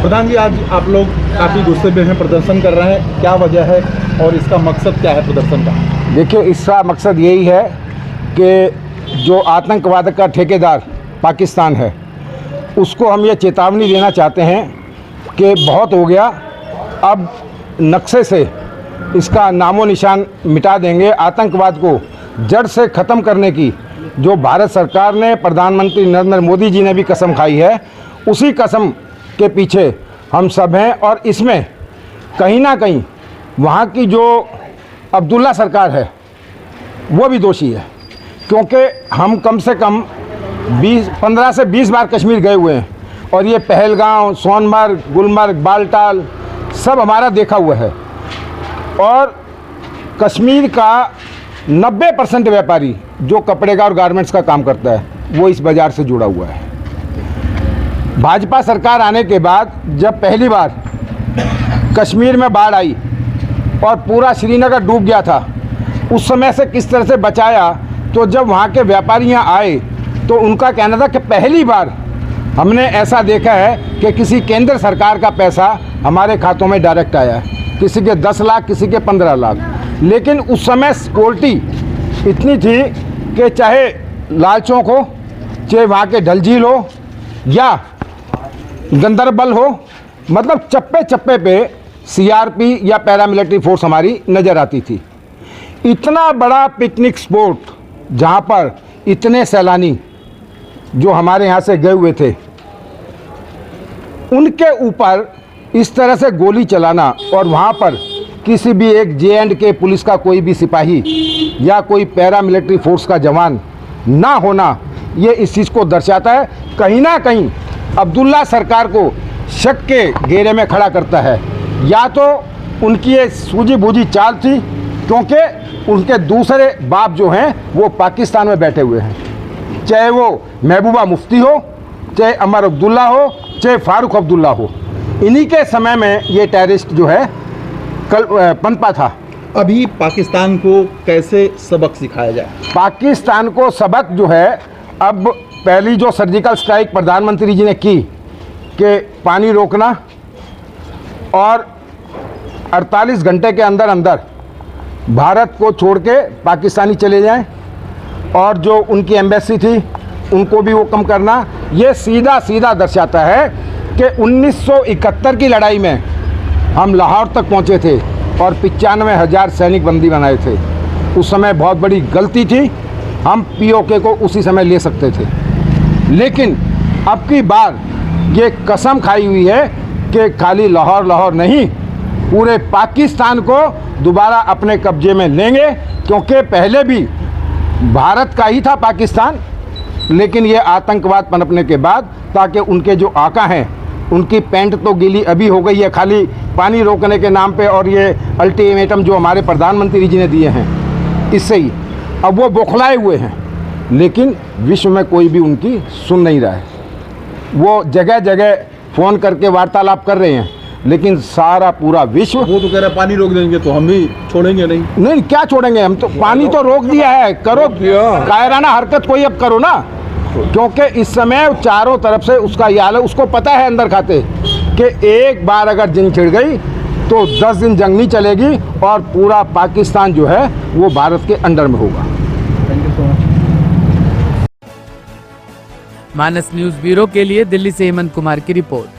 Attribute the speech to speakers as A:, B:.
A: प्रधान जी, आज आप लोग काफ़ी गुस्से में हैं, प्रदर्शन कर रहे हैं, क्या वजह है और इसका मकसद क्या है प्रदर्शन का?
B: देखिए, इसका मकसद यही है कि जो आतंकवाद का ठेकेदार पाकिस्तान है, उसको हम ये चेतावनी देना चाहते हैं कि बहुत हो गया, अब नक्शे से इसका नामो निशान मिटा देंगे। आतंकवाद को जड़ से ख़त्म करने की जो भारत सरकार ने, प्रधानमंत्री नरेंद्र मोदी जी ने भी कसम खाई है, उसी कसम के पीछे हम सब हैं। और इसमें कहीं ना कहीं वहाँ की जो अब्दुल्ला सरकार है वो भी दोषी है, क्योंकि हम कम से कम 15 से 20 बार कश्मीर गए हुए हैं और ये पहलगांव, सोनमर्ग, गुलमर्ग, बालटाल सब हमारा देखा हुआ है। और कश्मीर का 90% व्यापारी जो कपड़े का और गारमेंट्स का काम करता है वो इस बाज़ार से जुड़ा हुआ है। भाजपा सरकार आने के बाद जब पहली बार कश्मीर में बाढ़ आई और पूरा श्रीनगर डूब गया था, उस समय से किस तरह से बचाया, तो जब वहाँ के व्यापारी यहाँ आए तो उनका कहना था कि पहली बार हमने ऐसा देखा है कि किसी केंद्र सरकार का पैसा हमारे खातों में डायरेक्ट आया है, किसी के 10 लाख, किसी के 15 लाख। लेकिन उस समय सिक्योरिटी इतनी थी कि चाहे लाल चौक हो, चाहे वहाँ के डल झील हो या गंदरबल हो, मतलब चप्पे चप्पे पे सीआरपी या पैरामिलिट्री फोर्स हमारी नज़र आती थी। इतना बड़ा पिकनिक स्पॉट जहाँ पर इतने सैलानी जो हमारे यहाँ से गए हुए थे, उनके ऊपर इस तरह से गोली चलाना और वहाँ पर किसी भी एक J&K पुलिस का कोई भी सिपाही या कोई पैरामिलिट्री फोर्स का जवान ना होना, ये इस चीज़ को दर्शाता है। कहीं ना कहीं अब्दुल्ला सरकार को शक के घेरे में खड़ा करता है। या तो उनकी ये सूझी बूझी चाल थी, क्योंकि उनके दूसरे बाप जो हैं वो पाकिस्तान में बैठे हुए हैं, चाहे वो महबूबा मुफ्ती हो, चाहे अमर अब्दुल्ला हो, चाहे फारूक अब्दुल्ला हो। इन्हीं के समय में ये टेररिस्ट जो है कल पनपा था।
A: अभी पाकिस्तान को कैसे सबक सिखाया जाए?
B: पाकिस्तान को सबक जो है, अब पहली जो सर्जिकल स्ट्राइक प्रधानमंत्री जी ने की कि पानी रोकना और 48 घंटे के अंदर अंदर भारत को छोड़ के पाकिस्तानी चले जाएं, और जो उनकी एम्बेसी थी उनको भी वो कम करना, ये सीधा सीधा दर्शाता है कि 1971 की लड़ाई में हम लाहौर तक पहुंचे थे और 95,000 सैनिक बंदी बनाए थे। उस समय बहुत बड़ी गलती थी, हम POK को उसी समय ले सकते थे। लेकिन अब की बार ये कसम खाई हुई है कि खाली लाहौर नहीं, पूरे पाकिस्तान को दोबारा अपने कब्जे में लेंगे, क्योंकि पहले भी भारत का ही था पाकिस्तान, लेकिन ये आतंकवाद पनपने के बाद, ताकि उनके जो आका हैं उनकी पैंट तो गीली अभी हो गई है खाली पानी रोकने के नाम पे, और ये अल्टीमेटम जो हमारे प्रधानमंत्री जी ने दिए हैं, इससे ही अब वो बौखलाए हुए हैं। लेकिन विश्व में कोई भी उनकी सुन नहीं रहा है। वो जगह जगह फ़ोन करके वार्तालाप कर रहे हैं, लेकिन सारा पूरा विश्व,
A: वो तो कह रहा है पानी रोक देंगे तो हम भी छोड़ेंगे नहीं।
B: क्या छोड़ेंगे हम, तो पानी तो रोक दिया है। करो कायराना हरकत कोई अब करो ना, क्योंकि इस समय चारों तरफ से उसका ये हाल है। उसको पता है अंदर खाते कि एक बार अगर जंग छिड़ गई तो 10 दिन जंग नहीं चलेगी और पूरा पाकिस्तान जो है वो भारत के अंडर में होगा।
A: Thank you so much.
C: Manas news bureau के लिए दिल्ली से हेमंत कुमार की रिपोर्ट।